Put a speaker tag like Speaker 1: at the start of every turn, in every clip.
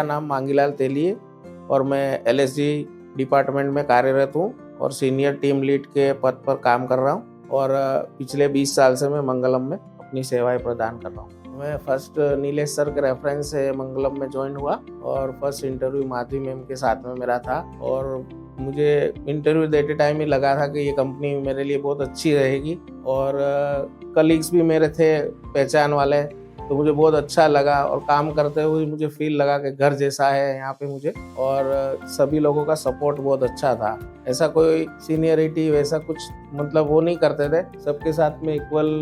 Speaker 1: नाम मांगीलाल तेलिए और मैं एलएसजी डिपार्टमेंट में कार्यरत हूँ और सीनियर टीम लीड के पद पर काम कर रहा हूँ और पिछले 20 साल से मैं मंगलम में अपनी सेवाएं प्रदान कर रहा हूँ। मैं फर्स्ट नीलेश सर के रेफरेंस से मंगलम में ज्वाइन हुआ और फर्स्ट इंटरव्यू माधवी मैम के साथ में मेरा था और मुझे इंटरव्यू देते टाइम ही लगा था कि ये कंपनी मेरे लिए बहुत अच्छी रहेगी और कलीग्स भी मेरे थे पहचान वाले, तो मुझे बहुत अच्छा लगा और काम करते हुए मुझे फील लगा कि घर जैसा है यहाँ पे मुझे, और सभी लोगों का सपोर्ट बहुत अच्छा था। ऐसा कोई सीनियरिटी वैसा कुछ मतलब वो नहीं करते थे, सबके साथ में इक्वल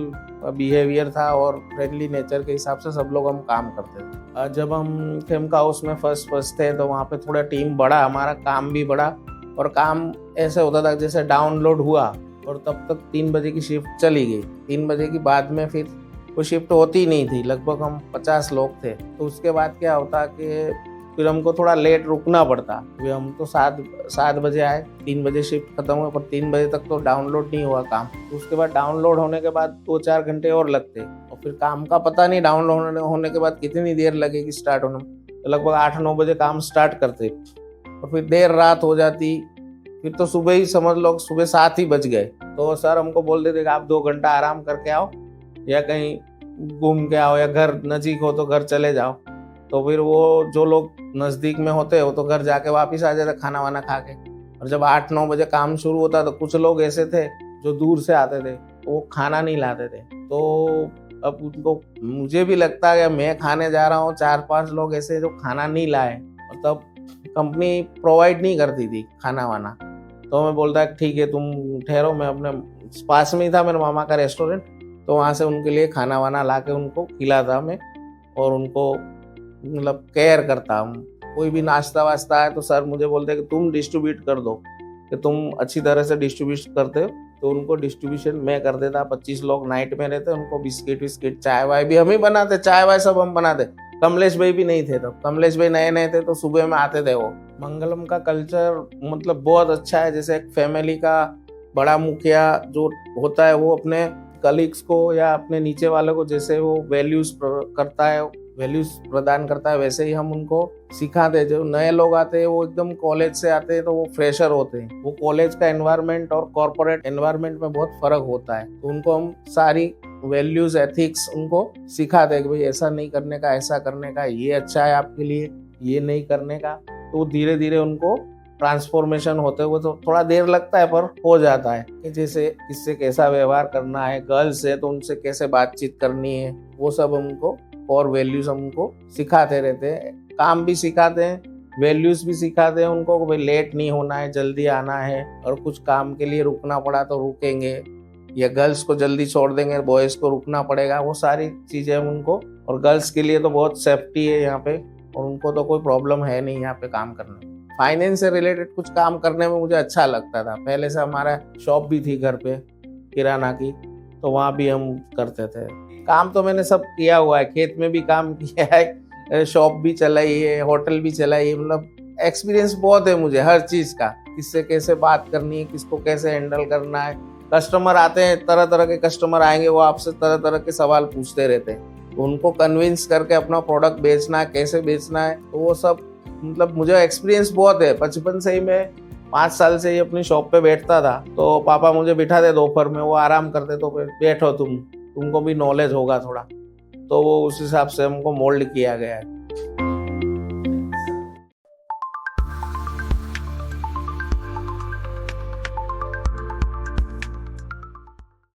Speaker 1: बिहेवियर था और फ्रेंडली नेचर के हिसाब से सब लोग हम काम करते थे। जब हम खेमका हाउस में फर्स्ट थे तो वहाँ पे थोड़ा टीम बढ़ा, हमारा काम भी बढ़ा और काम ऐसे होता था जैसे डाउनलोड हुआ और तब तक 3 बजे की शिफ्ट चली गई। 3 बजे की बाद में फिर वो शिफ्ट होती नहीं थी, लगभग हम 50 लोग थे। तो उसके बाद क्या होता कि फिर हमको थोड़ा लेट रुकना पड़ता। फिर हम तो 7 बजे आए, 3 बजे शिफ्ट खत्म हुआ, पर 3 बजे तक तो डाउनलोड नहीं हुआ काम। तो उसके बाद डाउनलोड होने के बाद 2-4 घंटे और लगते और फिर काम का पता नहीं डाउनलोड होने के बाद कितनी देर लगेगी स्टार्ट होने में। तो लगभग 8-9 बजे काम स्टार्ट करते और फिर देर रात हो जाती। फिर तो सुबह ही समझ लो, सुबह 7 ही बज गए। तो सर हमको बोल देते कि आप 2 घंटा आराम करके आओ या कहीं घूम के आओ या घर नज़दीक हो तो घर चले जाओ। तो फिर वो जो लोग नज़दीक में होते हो तो घर जाके वापस आ जाते खाना वाना खा के। और जब 8-9 बजे काम शुरू होता तो कुछ लोग ऐसे थे जो दूर से आते थे, तो वो खाना नहीं लाते थे। तो अब उनको मुझे भी लगता है मैं खाने जा रहा हूँ, 4-5 लोग ऐसे जो खाना नहीं लाए, और तब कंपनी प्रोवाइड नहीं करती थी खाना वाना। तो मैं बोलता ठीक है तुम ठहरो, मैं अपने पास में ही था मेरे मामा का रेस्टोरेंट, तो वहाँ से उनके लिए खाना वाना ला के उनको खिलाता मैं और उनको मतलब केयर करता हूँ। कोई भी नाश्ता वास्ता है तो सर मुझे बोलते कि तुम डिस्ट्रीब्यूट कर दो, कि तुम अच्छी तरह से डिस्ट्रीब्यूट करते हो। तो उनको डिस्ट्रीब्यूशन मैं कर देता। 25 लोग नाइट में रहते, उनको बिस्किट चाय वाय भी हम ही बनाते, चाय वाय सब हम बनाते। कमलेश भाई भी नहीं थे तब, कमलेश भाई नए थे तो सुबह में आते थे वो। मंगलम का कल्चर मतलब बहुत अच्छा है। जैसे एक फैमिली का बड़ा मुखिया जो होता है वो अपने कलीग्स को या अपने नीचे वालों को जैसे वो वैल्यूज प्रदान करता है, वैसे ही हम उनको सिखाते हैं। जो नए लोग आते हैं वो एकदम कॉलेज से आते हैं तो वो फ्रेशर होते हैं, वो कॉलेज का एनवायरनमेंट और कॉर्पोरेट एनवायरनमेंट में बहुत फर्क होता है। तो उनको हम सारी वैल्यूज एथिक्स उनको सिखाते हैं कि भाई ऐसा नहीं करने का, ऐसा करने का, ये अच्छा है आपके लिए, ये नहीं करने का। तो धीरे धीरे उनको ट्रांसफॉर्मेशन होते हुए तो थोड़ा देर लगता है पर हो जाता है कि जैसे किससे कैसा व्यवहार करना है, गर्ल्स है तो उनसे कैसे बातचीत करनी है, वो सब हमको और वैल्यूज हमको सिखाते रहते हैं। काम भी सिखाते हैं, वैल्यूज भी सिखाते हैं उनको कि भाई लेट नहीं होना है, जल्दी आना है, और कुछ काम के लिए रुकना पड़ा तो रुकेंगे, या गर्ल्स को जल्दी छोड़ देंगे, बॉयज को रुकना पड़ेगा। वो सारी चीजें हम उनको, और गर्ल्स के लिए तो बहुत सेफ्टी है यहाँ पे और उनको तो कोई प्रॉब्लम है नहीं यहाँ पे काम करने में। फाइनेंस से रिलेटेड कुछ काम करने में मुझे अच्छा लगता था। पहले से हमारा शॉप भी थी घर पे किराना की, तो वहाँ भी हम करते थे। काम तो मैंने सब किया हुआ है, खेत में भी काम किया है, शॉप भी चलाई है, होटल भी चलाई है। मतलब एक्सपीरियंस बहुत है मुझे हर चीज़ का, किससे कैसे बात करनी है, किसको कैसे हैंडल करना है। कस्टमर आते हैं, तरह तरह के कस्टमर आएंगे, वो आपसे तरह तरह के सवाल पूछते रहते हैं। उनको कन्विंस करके अपना प्रोडक्ट बेचना है, कैसे बेचना है, तो वो सब मतलब मुझे एक्सपीरियंस बहुत है। बचपन से ही मैं 5 साल से ही अपनी शॉप पे बैठता था, तो पापा मुझे बिठाते दोपहर में, वो आराम करते तो बैठो तुमको भी नॉलेज होगा थोड़ा, तो वो उस हिसाब से हमको मोल्ड किया गया है।